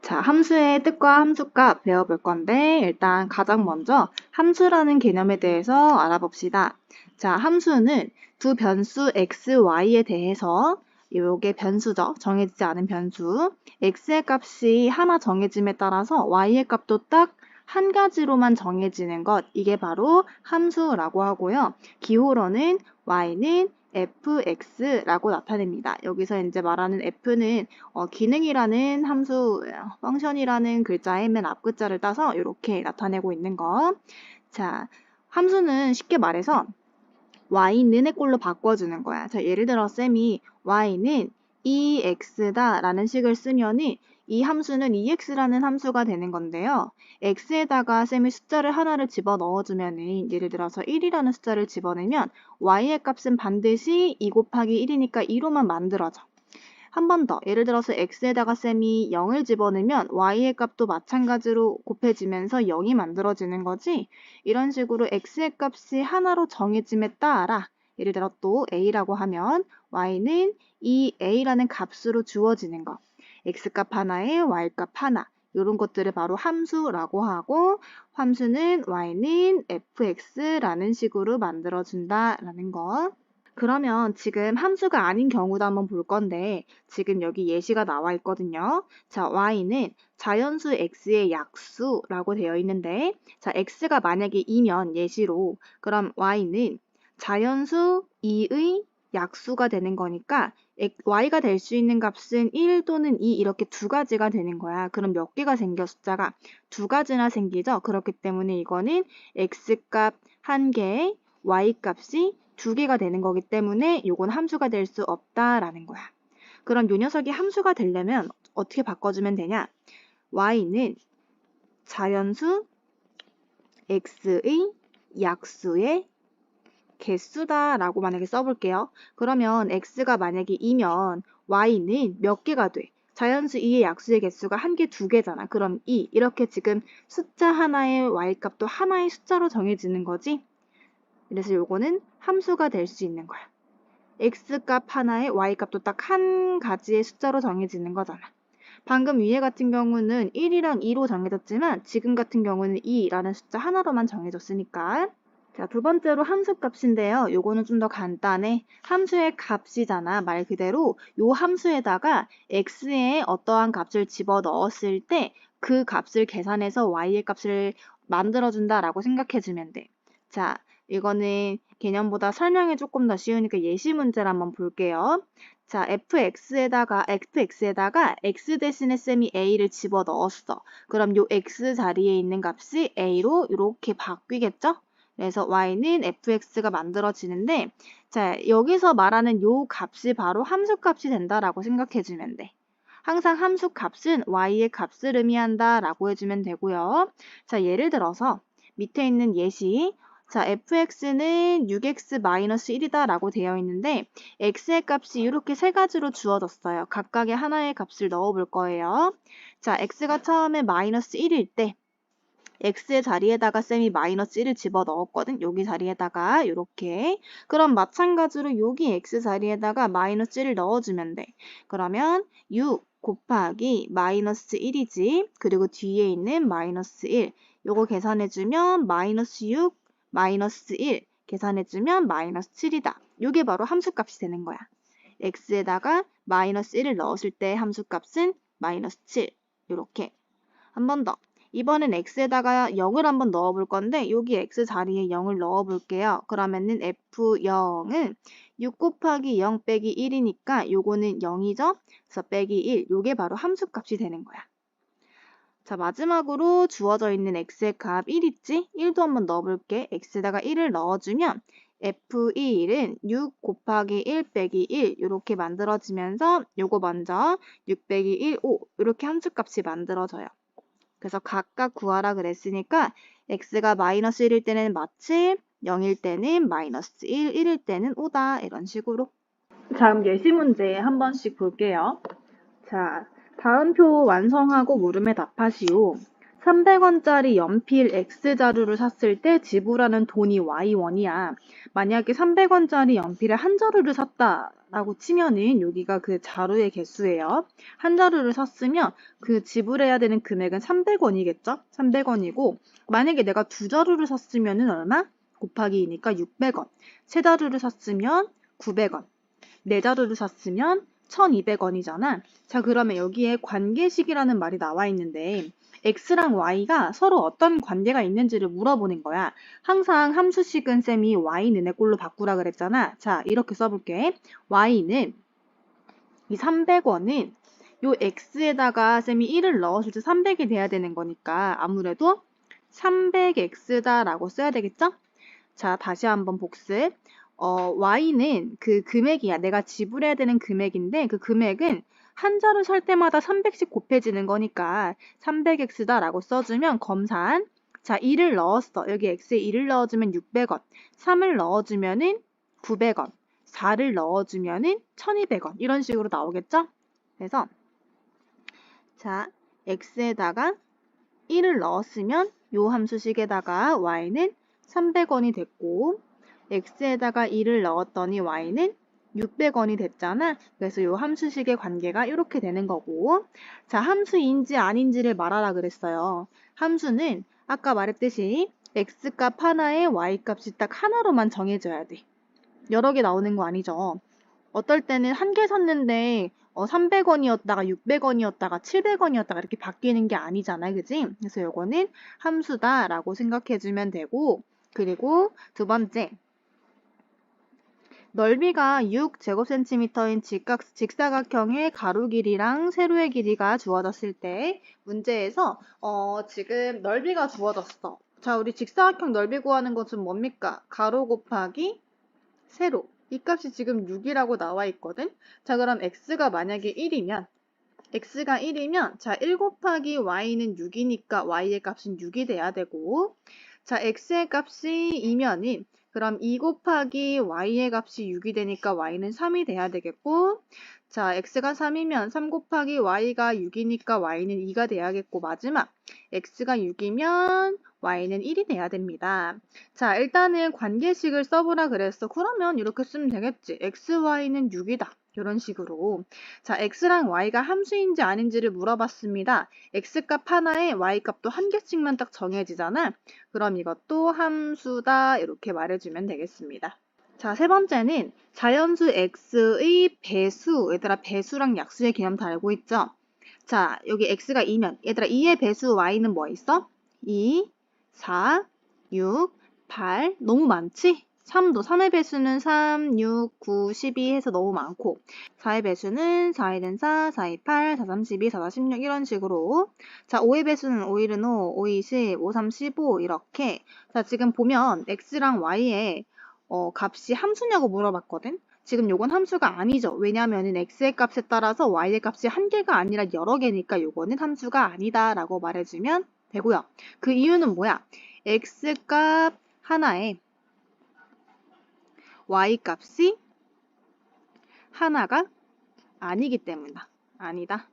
자, 함수의 뜻과 함수값 배워볼 건데 일단 가장 먼저 함수라는 개념에 대해서 알아봅시다. 자, 함수는 두 변수 x, y에 대해서 요게 변수죠. 정해지지 않은 변수. x의 값이 하나 정해짐에 따라서 y의 값도 딱 한 가지로만 정해지는 것. 이게 바로 함수라고 하고요. 기호로는 y는 fx라고 나타냅니다. 여기서 이제 말하는 f는 기능이라는 함수, 펑션이라는 글자의 맨 앞글자를 따서 이렇게 나타내고 있는 거. 자, 함수는 쉽게 말해서 y는의 꼴로 바꿔주는 거야. 자, 예를 들어 쌤이 y는 2x다 라는 식을 쓰면은 이 함수는 2x라는 함수가 되는 건데요. x에다가 쌤이 숫자를 하나를 집어 넣어주면은 예를 들어서 1이라는 숫자를 집어넣으면 y의 값은 반드시 2 곱하기 1이니까 2로만 만들어져. 한 번 더, 예를 들어서 x에다가 쌤이 0을 집어넣으면 y의 값도 마찬가지로 곱해지면서 0이 만들어지는 거지. 이런 식으로 x의 값이 하나로 정해짐에 따라 예를 들어 또 a라고 하면 y는 이 a라는 값으로 주어지는 거. x값 하나에 y값 하나. 이런 것들을 바로 함수라고 하고 함수는 y는 fx라는 식으로 만들어준다라는 거. 그러면 지금 함수가 아닌 경우도 한번 볼 건데 지금 여기 예시가 나와 있거든요. 자, y는 자연수 x의 약수라고 되어 있는데 자, x가 만약에 2면 예시로 그럼 y는 자연수 2의 약수가 되는 거니까 y가 될 수 있는 값은 1 또는 2 이렇게 두 가지가 되는 거야. 그럼 몇 개가 생겨 숫자가 두 가지나 생기죠. 그렇기 때문에 이거는 x값 1개, y값이 2개가 되는 거기 때문에 이건 함수가 될 수 없다라는 거야. 그럼 이 녀석이 함수가 되려면 어떻게 바꿔주면 되냐? y는 자연수 x의 약수의 개수다라고 만약에 써볼게요. 그러면 x가 만약에 2면 y는 몇 개가 돼? 자연수 2의 약수의 개수가 1개, 2개잖아. 그럼 2. 이렇게 지금 숫자 하나의 y값도 하나의 숫자로 정해지는 거지? 그래서 요거는 함수가 될 수 있는 거야. x값 하나에 y값도 딱 한 가지의 숫자로 정해지는 거잖아. 방금 위에 같은 경우는 1이랑 2로 정해졌지만 지금 같은 경우는 2라는 숫자 하나로만 정해졌으니까. 자, 두 번째로 함수값인데요. 요거는 좀 더 간단해. 함수의 값이잖아. 말 그대로 요 함수에다가 x에 어떠한 값을 집어 넣었을 때 그 값을 계산해서 y의 값을 만들어준다라고 생각해주면 돼. 자, 이거는 개념보다 설명이 조금 더 쉬우니까 예시 문제를 한번 볼게요. 자, fx에다가 x 대신에 쌤이 a를 집어 넣었어. 그럼 요 x 자리에 있는 값이 a로 이렇게 바뀌겠죠? 그래서 y는 fx가 만들어지는데 자, 여기서 말하는 요 값이 바로 함수값이 된다라고 생각해주면 돼. 항상 함수값은 y의 값을 의미한다라고 해주면 되고요. 자, 예를 들어서 밑에 있는 예시 자, fx는 6x-1이다 라고 되어 있는데 x의 값이 이렇게 세 가지로 주어졌어요. 각각의 하나의 값을 넣어 볼 거예요. 자, x가 처음에 마이너스 1일 때 x의 자리에다가 쌤이 마이너스 1을 집어 넣었거든. 여기 자리에다가 이렇게. 그럼 마찬가지로 여기 x 자리에다가 마이너스 1을 넣어주면 돼. 그러면 6 곱하기 마이너스 1이지. 그리고 뒤에 있는 마이너스 1. 요거 계산해주면 마이너스 6 마이너스 1 계산해주면 마이너스 7이다. 요게 바로 함수값이 되는 거야. x에다가 마이너스 1을 넣었을 때 함수값은 마이너스 7. 요렇게. 한 번 더. 이번엔 x에다가 0을 한번 넣어 볼 건데 여기 x 자리에 0을 넣어 볼게요. 그러면은 f0은 6 곱하기 0 빼기 1이니까 요거는 0이죠? 그래서 빼기 1. 요게 바로 함수값이 되는 거야. 자, 마지막으로 주어져 있는 x의 값 1 있지? 1도 한번 넣어볼게. x에다가 1을 넣어주면 f1은 6 곱하기 1 빼기 1 이렇게 만들어지면서 요거 먼저 6 빼기 1, 5 이렇게 함수값이 만들어져요. 그래서 각각 구하라 그랬으니까 x가 마이너스 1일 때는 마침 0일 때는 마이너스 1, 1일 때는 5다 이런 식으로. 자, 그럼 예시 문제 한 번씩 볼게요. 자, 다음표 완성하고 물음에 답하시오. 300원짜리 연필 X자루를 샀을 때 지불하는 돈이 Y1이야. 만약에 300원짜리 연필을 한 자루를 샀다라고 치면은 여기가 그 자루의 개수예요. 한 자루를 샀으면 그 지불해야 되는 금액은 300원이겠죠? 300원이고 만약에 내가 두 자루를 샀으면은 얼마? 곱하기 2니까 600원. 세 자루를 샀으면 900원. 네 자루를 샀으면 1200원이잖아. 자, 그러면 여기에 관계식이라는 말이 나와 있는데 x랑 y가 서로 어떤 관계가 있는지를 물어보는 거야. 항상 함수식은 쌤이 y는 의 꼴로 바꾸라 그랬잖아. 자, 이렇게 써볼게. y는 이 300원은 요 x에다가 쌤이 1을 넣었을 때 300이 돼야 되는 거니까 아무래도 300x다라고 써야 되겠죠? 자, 다시 한번 복습. y는 그 금액이야. 내가 지불해야 되는 금액인데 그 금액은 한 자루 살 때마다 300씩 곱해지는 거니까 300x다라고 써주면 검산. 자, 2를 넣었어. 여기 x에 2를 넣어주면 600원. 3을 넣어주면은 900원. 4를 넣어주면은 1200원. 이런 식으로 나오겠죠? 그래서 자, x에다가 1을 넣었으면 요 함수식에다가 y는 300원이 됐고 x에다가 2를 넣었더니 y는 600원이 됐잖아. 그래서 이 함수식의 관계가 이렇게 되는 거고 자, 함수인지 아닌지를 말하라 그랬어요. 함수는 아까 말했듯이 x값 하나에 y값이 딱 하나로만 정해져야 돼. 여러 개 나오는 거 아니죠. 어떨 때는 한 개 샀는데 300원이었다가 600원이었다가 700원이었다가 이렇게 바뀌는 게 아니잖아. 그지? 그래서 요거는 함수다라고 생각해주면 되고 그리고 두 번째 넓이가 6제곱센티미터인 직사각형의 가로 길이랑 세로의 길이가 주어졌을 때 문제에서 지금 넓이가 주어졌어. 자, 우리 직사각형 넓이 구하는 것은 뭡니까? 가로 곱하기 세로. 이 값이 지금 6이라고 나와 있거든. 자, 그럼 x가 만약에 1이면 자, 1 곱하기 y는 6이니까 y의 값은 6이 돼야 되고 자, x의 값이 2면은 그럼 2 곱하기 y의 값이 6이 되니까 y는 3이 돼야 되겠고 자, x가 3이면 3 곱하기 y가 6이니까 y는 2가 돼야겠고 마지막 x가 6이면 y는 1이 돼야 됩니다. 자, 일단은 관계식을 써보라 그랬어. 그러면 이렇게 쓰면 되겠지. x, y는 6이다. 이런 식으로. 자, x랑 y가 함수인지 아닌지를 물어봤습니다. x값 하나에 y값도 한 개씩만 딱 정해지잖아. 그럼 이것도 함수다. 이렇게 말해주면 되겠습니다. 자, 세 번째는 자연수 x의 배수. 얘들아, 배수랑 약수의 개념 다 알고 있죠? 자, 여기 x가 2면 얘들아, 2의 배수 y는 뭐 있어? 2, 4, 6, 8. 너무 많지? 3도 3의 배수는 3, 6, 9, 12 해서 너무 많고 4의 배수는 4, 1은 4, 4, 2, 8, 4, 3, 12, 4, 4, 16 이런 식으로 자, 5의 배수는 5, 1은 5, 5, 20, 5, 3, 15 이렇게 자, 지금 보면 x랑 y의 값이 함수냐고 물어봤거든? 지금 요건 함수가 아니죠. 왜냐면은 x의 값에 따라서 y의 값이 한 개가 아니라 여러 개니까 요거는 함수가 아니다 라고 말해주면 되고요. 그 이유는 뭐야? x값 하나에 y값이 하나가 아니기 때문이다. 아니다.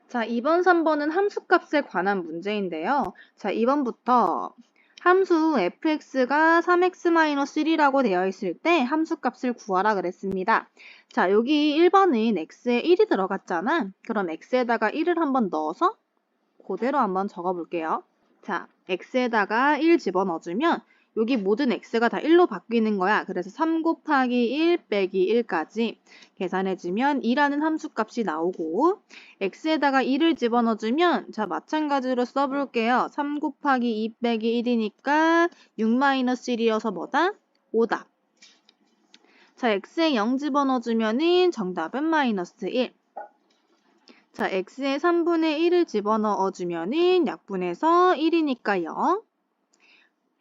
자, 2번, 3번은 함수값에 관한 문제인데요. 자, 2번부터 함수 fx가 3x-1이라고 되어 있을 때 함수값을 구하라 그랬습니다. 자, 여기 1번은 x에 1이 들어갔잖아. 그럼 x에다가 1을 한번 넣어서 그대로 한번 적어볼게요. 자, x에다가 1 집어넣어주면 여기 모든 x가 다 1로 바뀌는 거야. 그래서 3 곱하기 1 빼기 1까지 계산해주면 2라는 함수값이 나오고 x에다가 2를 집어넣어주면 자, 마찬가지로 써볼게요. 3 곱하기 2 빼기 1이니까 6-1이어서 뭐다? 5다. 자, x에 0 집어넣어주면은 정답은 마이너스 1. 자, x에 3분의 1을 집어넣어주면은 약분해서 1이니까 0.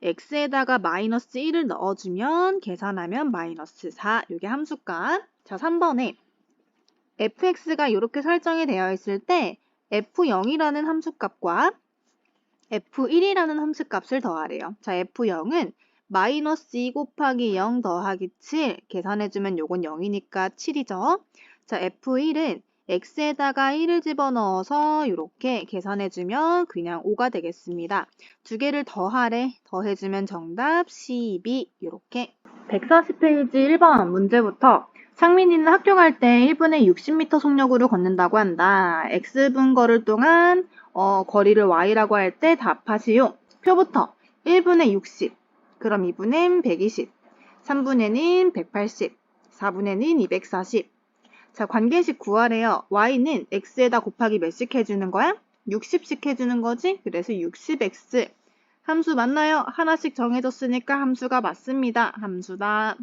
x에다가 마이너스 1을 넣어주면 계산하면 마이너스 4. 이게 함수값. 자, 3번에 fx가 이렇게 설정이 되어 있을 때 f0이라는 함수값과 f1이라는 함수값을 더하래요. 자, f0은 마이너스 2 곱하기 0 더하기 7 계산해주면 요건 0이니까 7이죠. 자, f1은 x에다가 1을 집어넣어서 이렇게 계산해주면 그냥 5가 되겠습니다. 두 개를 더하래. 더해주면 정답 12 이렇게. 140페이지 1번 문제부터 상민이는 학교 갈 때 1분에 60m 속력으로 걷는다고 한다. x분 걸을 동안 거리를 y라고 할 때 답하시오. 표부터 1분의 60, 그럼 2분의 120, 3분의는 180, 4분의는 240. 자, 관계식 구하래요. y는 x에다 곱하기 몇씩 해주는 거야? 60씩 해주는 거지? 그래서 60x. 함수 맞나요? 하나씩 정해졌으니까 함수가 맞습니다. 함수다.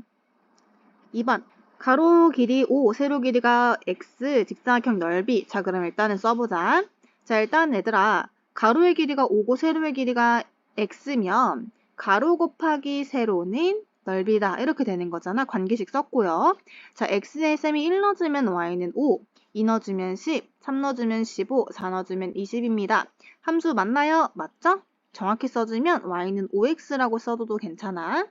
2번. 가로 길이 5, 세로 길이가 x, 직사각형 넓이. 자, 그럼 일단은 써보자. 자, 일단 얘들아, 가로의 길이가 5고 세로의 길이가 x면 가로 곱하기 세로는 넓이다. 이렇게 되는 거잖아. 관계식 썼고요. 자, x에 셈이 1 넣어주면 y는 5, 2 넣어주면 10, 3 넣어주면 15, 4 넣어주면 20입니다. 함수 맞나요? 맞죠? 정확히 써주면 y는 5x라고 써도 괜찮아.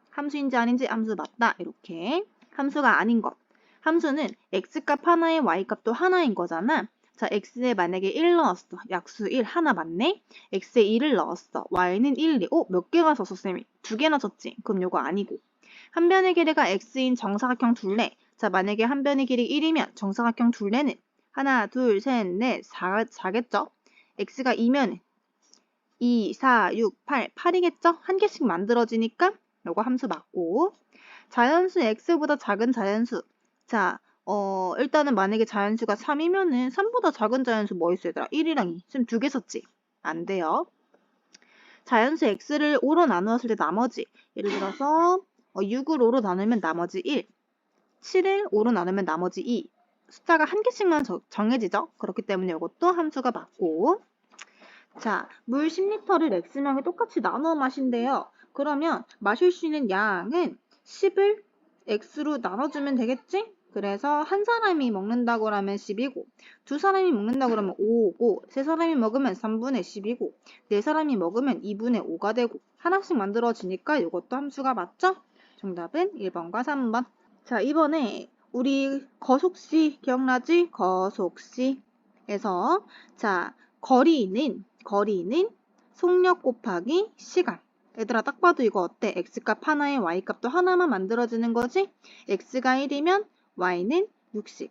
함수인지 아닌지 함수 맞다. 이렇게. 함수가 아닌 것. 함수는 x값 하나에 y값도 하나인 거잖아. 자, x에 만약에 1 넣었어. 약수 1 하나 맞네? x에 1을 넣었어. y는 1, 2. 몇 개가 썼어, 쌤이? 2개나 썼지? 그럼 요거 아니고. 한 변의 길이가 x인 정사각형 둘레. 자, 만약에 한 변의 길이 1이면 정사각형 둘레는 하나, 둘, 셋, 넷, 4겠죠? x가 2면 2, 4, 6, 8, 8이겠죠? 한 개씩 만들어지니까 요거 함수 맞고. 자연수 x보다 작은 자연수. 자, 일단은 만약에 자연수가 3이면은 3보다 작은 자연수 뭐 있어 얘들아? 1이랑 2. 지금 2개 썼지? 안 돼요. 자연수 x를 5로 나누었을 때 나머지. 예를 들어서 6을 5로 나누면 나머지 1. 7을 5로 나누면 나머지 2. 숫자가 한 개씩만 정해지죠? 그렇기 때문에 이것도 함수가 맞고. 자, 물 10리터를 x명에 똑같이 나누어 마신대요. 그러면 마실 수 있는 양은 10을 x로 나눠주면 되겠지? 그래서 한 사람이 먹는다고 하면 10이고, 두 사람이 먹는다고 하면 5고, 세 사람이 먹으면 3분의 10이고, 네 사람이 먹으면 2분의 5가 되고, 하나씩 만들어지니까 이것도 함수가 맞죠? 정답은 1번과 3번. 자, 이번에 우리 거속시 기억나지? 거속시에서 자, 거리는 속력 곱하기 시간. 얘들아 딱 봐도 이거 어때? x값 하나에 y값도 하나만 만들어지는 거지? x가 1이면 y는 60.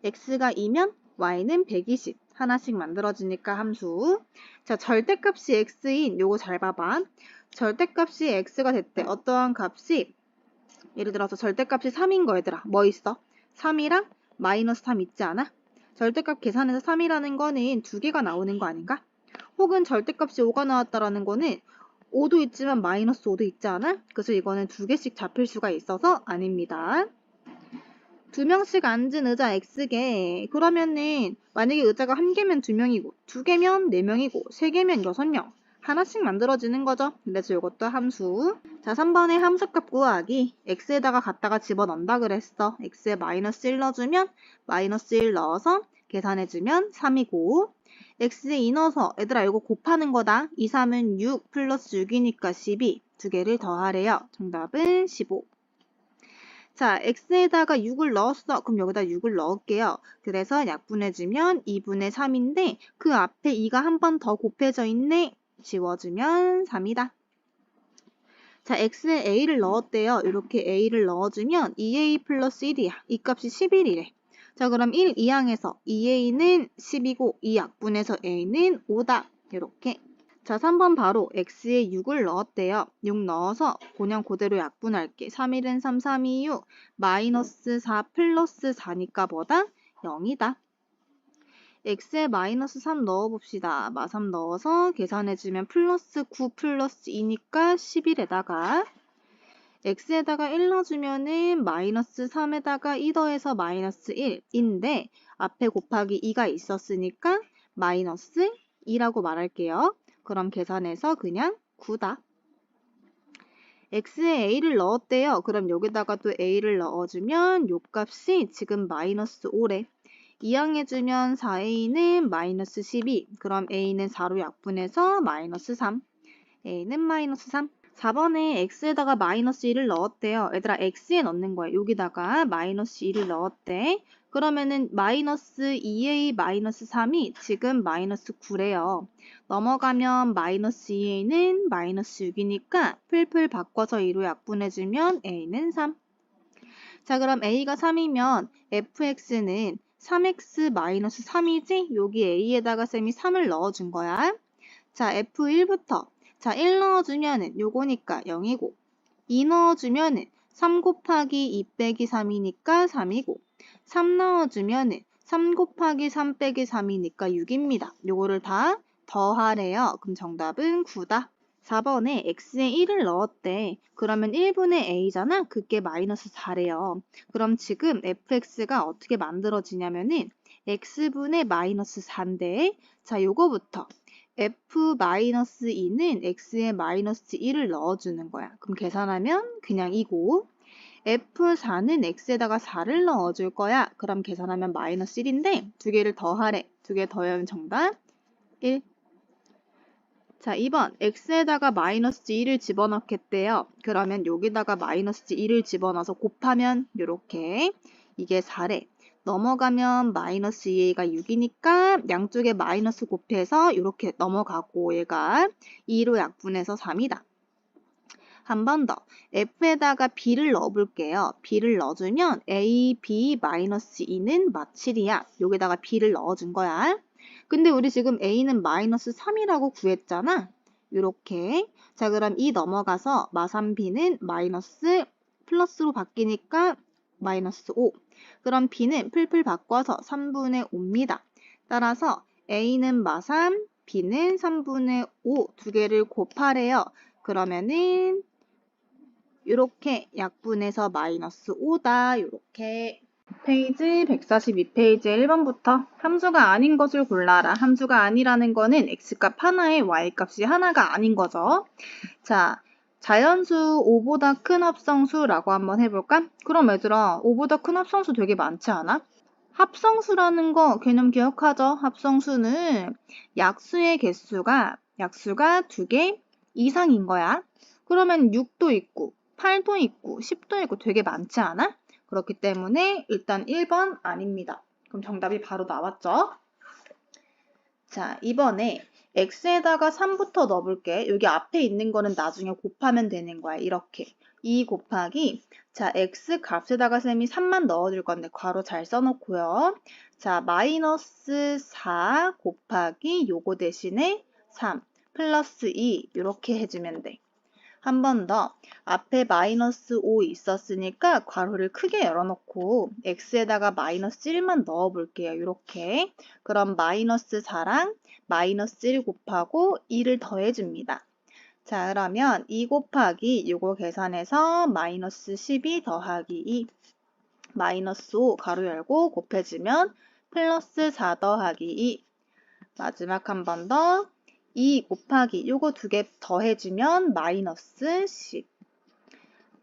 x가 2면 y는 120. 하나씩 만들어지니까 함수. 자, 절대값이 x인 요거 잘 봐봐. 절대값이 x가 됐대. 어떠한 값이 예를 들어서 절대값이 3인 거 얘들아. 뭐 있어? 3이랑 마이너스 3 있지 않아? 절대값 계산해서 3이라는 거는 두 개가 나오는 거 아닌가? 혹은 절대값이 5가 나왔다라는 거는 5도 있지만 마이너스 5도 있지 않아? 그래서 이거는 두 개씩 잡힐 수가 있어서 아닙니다. 2명씩 앉은 의자 X개. 그러면은 만약에 의자가 1개면 2명이고 2개면 4명이고 3개면 6명. 하나씩 만들어지는 거죠. 그래서 이것도 함수. 자, 3번에 함수값 구하기. x에다가 갖다가 집어넣는다 그랬어. x에 마이너스 1 넣어주면 마이너스 1 넣어서 계산해주면 3이고 x에 2 넣어서 얘들아 이거 곱하는 거다. 2, 3은 6 플러스 6이니까 12. 두 개를 더하래요. 정답은 15. 자, x에다가 6을 넣었어. 그럼 여기다 6을 넣을게요. 그래서 약분해주면 2분의 3인데 그 앞에 2가 한 번 더 곱해져 있네. 지워주면 3이다. 자, x에 a를 넣었대요. 이렇게 a를 넣어주면 2a 플러스 1이야. 이 값이 11이래. 자, 그럼 1 이항에서 2a는 10이고 2 약분해서 a는 5다. 이렇게. 자, 3번 바로 x에 6을 넣었대요. 6 넣어서 그냥 그대로 약분할게. 3일은 3, 3이 6, 마이너스 4 플러스 4니까 뭐다? 0이다. x에 마이너스 3 넣어봅시다. 마3 넣어서 계산해주면 플러스 9 플러스 2니까 11에다가 x에다가 1 넣어주면은 마이너스 3에다가 2 더해서 마이너스 1인데 앞에 곱하기 2가 있었으니까 마이너스 2라고 말할게요. 그럼 계산해서 그냥 9다. x에 a를 넣었대요. 그럼 여기다가 또 a를 넣어주면 요 값이 지금 마이너스 5래. 이항해주면 4a는 마이너스 12. 그럼 a는 4로 약분해서 마이너스 3. a는 마이너스 3. 4번에 x에다가 마이너스 1을 넣었대요. 얘들아 x에 넣는 거야. 여기다가 마이너스 1을 넣었대. 그러면은 마이너스 2a 마이너스 3이 지금 마이너스 9래요. 넘어가면 마이너스 2a는 마이너스 6이니까 풀풀 바꿔서 2로 약분해주면 a는 3. 자, 그럼 a가 3이면 fx는 3x 마이너스 3이지? 여기 a에다가 쌤이 3을 넣어준 거야. 자, f1부터 자, 1 넣어주면은 요거니까 0이고 2 넣어주면은 3 곱하기 2 빼기 3이니까 3이고 3 넣어주면은 3 곱하기 3 빼기 3이니까 6입니다. 요거를 다 더하래요. 그럼 정답은 9다. 4번에 x에 1을 넣었대. 그러면 1분의 a잖아? 그게 마이너스 4래요. 그럼 지금 fx가 어떻게 만들어지냐면은 x분의 마이너스 4인데 자, 요거부터 f-2는 x에 마이너스 1을 넣어주는 거야. 그럼 계산하면 그냥 이고 f4는 x에다가 4를 넣어줄 거야. 그럼 계산하면 마이너스 1인데 두 개를 더하래. 두 개 더하면 정답 1. 자, 2번 x에다가 마이너스 1을 집어넣겠대요. 그러면 여기다가 마이너스 1을 집어넣어서 곱하면 이렇게 이게 4래. 넘어가면 마이너스 2a가 6이니까 양쪽에 마이너스 곱해서 이렇게 넘어가고 얘가 2로 약분해서 3이다. 한 번 더. f에다가 b를 넣어볼게요. b를 넣어주면 a, b 마이너스 2는 마7이야. 여기다가 b를 넣어준 거야. 근데 우리 지금 a는 마이너스 3이라고 구했잖아. 요렇게. 자, 그럼 이 넘어가서 마3b는 마이너스 플러스로 바뀌니까 마이너스 5. 그럼 b는 풀풀 바꿔서 3분의 5입니다. 따라서 a는 마3, b는 3분의 5 두 개를 곱하래요. 그러면은 이렇게 약분해서 마이너스 5다. 이렇게. 페이지 142페이지 1번부터 함수가 아닌 것을 골라라. 함수가 아니라는 거는 x값 하나에 y값이 하나가 아닌 거죠. 자, 자연수 5보다 큰 합성수라고 한번 해볼까? 그럼 얘들아 5보다 큰 합성수 되게 많지 않아? 합성수라는 거 개념 기억하죠? 합성수는 약수의 개수가 2개 이상인 거야. 그러면 6도 있고 8도 있고 10도 있고 되게 많지 않아? 그렇기 때문에 일단 1번 아닙니다. 그럼 정답이 바로 나왔죠? 자, 이번에 x에다가 3부터 넣어볼게. 여기 앞에 있는 거는 나중에 곱하면 되는 거야. 이렇게. 2 곱하기 자, x 값에다가 쌤이 3만 넣어줄 건데 괄호 잘 써놓고요. 자, 마이너스 4 곱하기 요거 대신에 3 플러스 2 이렇게 해주면 돼. 한 번 더. 앞에 마이너스 5 있었으니까 괄호를 크게 열어놓고 x에다가 마이너스 1만 넣어볼게요. 이렇게. 그럼 마이너스 4랑 마이너스 1 곱하고 2를 더해줍니다. 자, 그러면 2 곱하기 이거 계산해서 마이너스 12 더하기 2 마이너스 5 가로 열고 곱해주면 플러스 4 더하기 2 마지막 한 번 더 2 곱하기 요거 두 개 더해주면 마이너스 10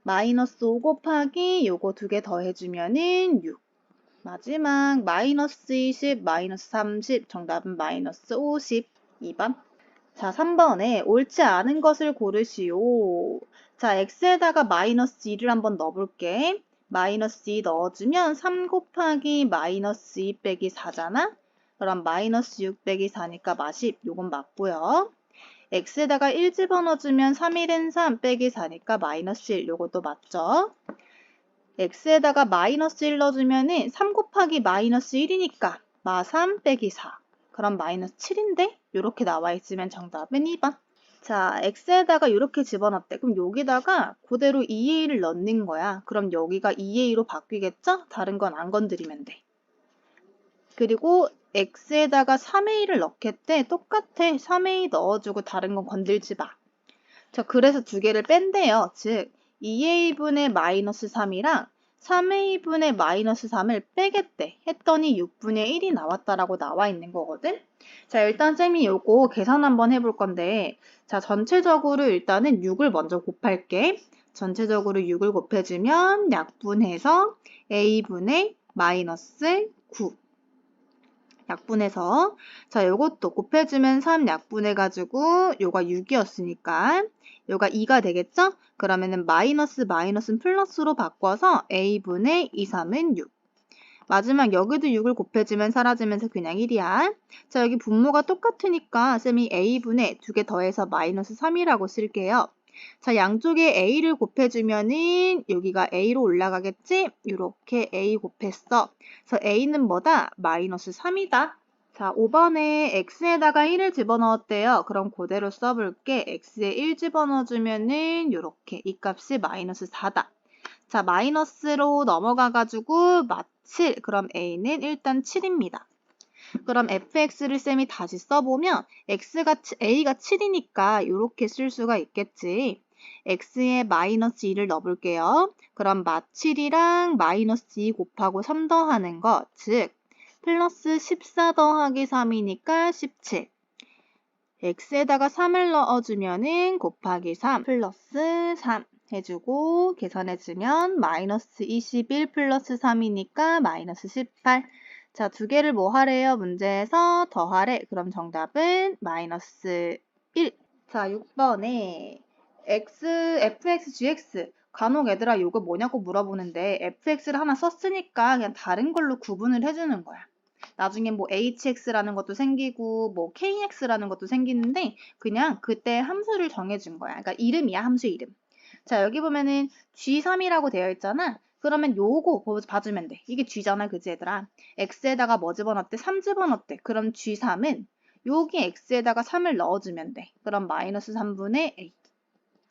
마이너스 5 곱하기 요거 두 개 더해주면은 6 마지막 마이너스 20 마이너스 30 정답은 마이너스 50 2번 자 3번에 옳지 않은 것을 고르시오. 자 x에다가 마이너스 2를 한번 넣어볼게. 마이너스 2 넣어주면 3 곱하기 마이너스 2 빼기 4잖아. 그럼 마이너스 6 빼기 4니까 마10 요건 맞고요. x에다가 1 집어넣어주면 3일은 3 빼기 4니까 마이너스 1 요것도 맞죠. x에다가 마이너스 1 넣어주면 3 곱하기 마이너스 1이니까 마3 빼기 4 그럼 마이너스 7인데 이렇게 나와 있으면 정답은 2번. 자, x에다가 이렇게 집어넣었대. 그럼 여기다가 그대로 2a를 넣는 거야. 그럼 여기가 2a로 바뀌겠죠? 다른 건 안 건드리면 돼. 그리고 x에다가 3a를 넣겠대. 똑같아. 3a 넣어주고 다른 건 건들지 마. 자, 그래서 두 개를 뺀대요. 즉 2a분의 마이너스 3이랑 3a분의 마이너스 3을 빼겠대. 했더니 6분의 1이 나왔다라고 나와 있는 거거든. 자, 일단 쌤이 요거 계산 한번 해볼 건데 자, 전체적으로 일단은 6을 먼저 곱할게. 전체적으로 6을 곱해주면 약분해서 a분의 마이너스 9 약분해서. 자, 요것도 곱해주면 3 약분해가지고 요가 6이었으니까 요가 2가 되겠죠? 그러면은 마이너스는 플러스로 바꿔서 a분의 2, 3은 6. 마지막 여기도 6을 곱해주면 사라지면서 그냥 1이야. 자, 여기 분모가 똑같으니까 쌤이 a분의 2개 더해서 마이너스 3이라고 쓸게요. 자, 양쪽에 a를 곱해주면은 여기가 a로 올라가겠지? 이렇게 a 곱했어. 그래서 a는 뭐다? 마이너스 3이다. 자, 5번에 x에다가 1을 집어넣었대요. 그럼 그대로 써볼게. x에 1 집어넣어주면은 이렇게 이 값이 마이너스 4다. 자, 마이너스로 넘어가가지고 7. 그럼 a는 일단 7입니다. 그럼 fx를 쌤이 다시 써보면 a가 7이니까 이렇게 쓸 수가 있겠지. x에 마이너스 2를 넣어볼게요. 그럼 마7이랑 마이너스 2 곱하고 3 더하는 것, 즉 플러스 14 더하기 3이니까 17. x에다가 3을 넣어주면은 곱하기 3 플러스 3 해주고 계산해주면 마이너스 21 플러스 3이니까 마이너스 18. 자, 두 개를 뭐 하래요? 문제에서 더하래. 그럼 정답은 마이너스 1. 자, 6번에 fx, gx. 간혹 얘들아 이거 뭐냐고 물어보는데 fx를 하나 썼으니까 그냥 다른 걸로 구분을 해주는 거야. 나중에 뭐 hx라는 것도 생기고 뭐 kx라는 것도 생기는데 그냥 그때 함수를 정해준 거야. 그러니까 이름이야, 함수 이름. 자, 여기 보면은 g3이라고 되어 있잖아. 그러면 요거 봐주면 돼. 이게 g잖아, 그지 얘들아? x에다가 뭐 집어넣었대? 3 집어넣었대. 그럼 g3은 여기 x에다가 3을 넣어주면 돼. 그럼 마이너스 3분의 a.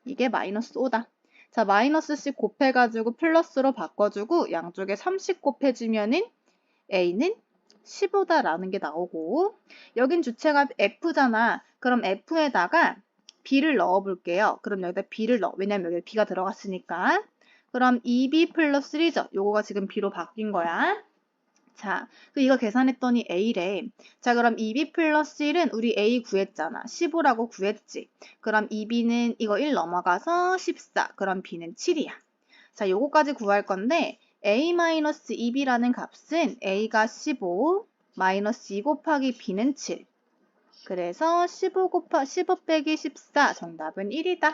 이게 마이너스 5다. 자, 마이너스 씩 곱해가지고 플러스로 바꿔주고 양쪽에 30 곱해주면은 a는 15다라는 게 나오고 여긴 주체가 f잖아. 그럼 f에다가 b를 넣어볼게요. 그럼 여기다 b를 넣어. 왜냐면 여기 b가 들어갔으니까. 그럼 2b 플러스 3죠. 요거가 지금 b로 바뀐 거야. 자, 이거 계산했더니 a래. 자, 그럼 2b 플러스 1은 우리 a 구했잖아. 15라고 구했지. 그럼 2b는 이거 1 넘어가서 14. 그럼 b는 7이야. 자, 요거까지 구할 건데 a-2b라는 값은 a가 15, 마이너스 2 곱하기 b는 7. 그래서 15 빼기 14 정답은 1이다.